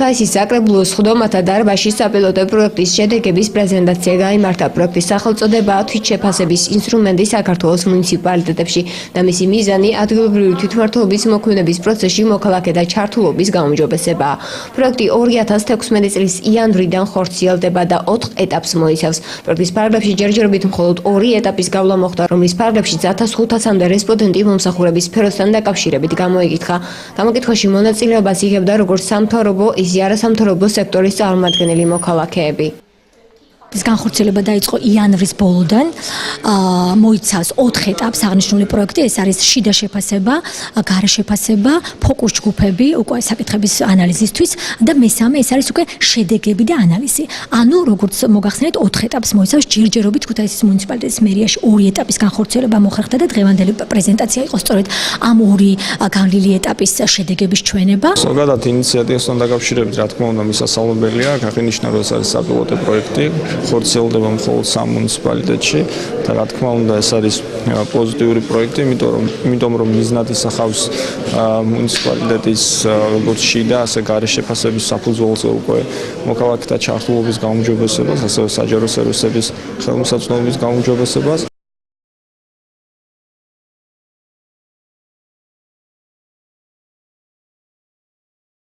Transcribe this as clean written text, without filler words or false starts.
ქუთაისის საკრებულო სხდომათა დარბაზში საპილოტო პროექტის შედეგების პრეზენტაცია გაიმართა. პროექტის სახელწოდებაა თვით შეფასების ინსტრუმენტი საქართველოს მუნიციპალიტეტებში და მისი მიზანი ადგილობრივი თვითმმართველობის მოქმედების პროცესში მოქალაქეთა ჩართულობის გაუმჯობესებაა. პროექტი 2016 წლის იანვრიდან ხორციელდება და 4 ეტაპს მოიცავს. პროექტის ფარგლებში ჯერჯერობით მხოლოდ 2 ეტაპის გავლა მოხდა, რომლის ფარგლებშიც 1500-მდე რესპონდენტი მომსახურების სფეროსთან დაკავშირებით გამოიკითხა. გამოკითხვაში მონაწილეობას იღებდა როგორც სამთავრობო, ისე არასამთავრობო სექტორის წარმომადგენელი მოქალაქეები. ეს განხორციელება დაიწყო იანვრის ბოლოდან, მოიცავს 4 ეტაპს აღნიშნული პროექტი, ეს არის შიდა შეფასება, გარე შეფასება, ფოკუს ჯგუფები, უკვე საკითხების ანალიზისთვის და მესამე ეს არის უკვე შედეგები და ანალიზი. ანუ როგორც მოგახსენეთ 4 ეტაპს მოიცავს ჯერჯერობით ქუთაისის მუნიციპალიტეტის მერიაში 2 ეტაპის განხორციელება მოხერხდა და დღევანდელი პრეზენტაცია იყო სწორედ ამ 2 განვლილი ეტაპის შედეგების ჩვენება. ზოგადად ინიციატივასთან დაკავშირებით, რა თქმა უნდა, მისასალმებელია, აღინიშნა, რომ ეს არის საპილოტო პროექტი. ხორციელდება მხოლოდ სამ მუნიციპალიტეტში და რა თქმა უნდა ეს არის პოზიტიური პროექტი, იმიტომ რომ მიზნად ისახავს მუნიციპალიტეტის როგორც შიდა, ასე გარე შეფასების საფუძველზე უკვე მოქალაქეთა ჩართულობის გაუმჯობესებას, ასევე საჯარო სერვისების ხელმისაწვდომობის გაუმჯობესებას.